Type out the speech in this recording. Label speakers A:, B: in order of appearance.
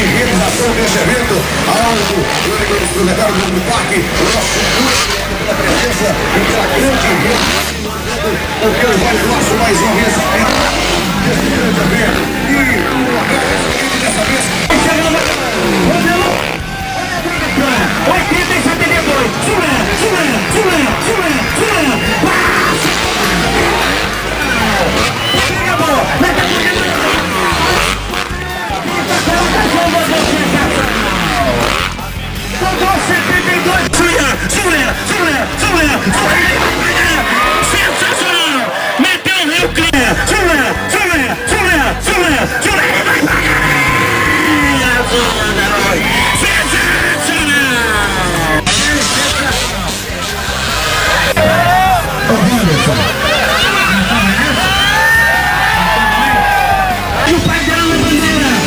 A: realização deste evento, algo do proletário do parque, o nosso pela presença e pela grande porque o Vale Nosso mais uma vez desse grande evento. E dessa vez, chegando 80 sensacional! Meteu o Rio Clear! E o pai dela na bandeira!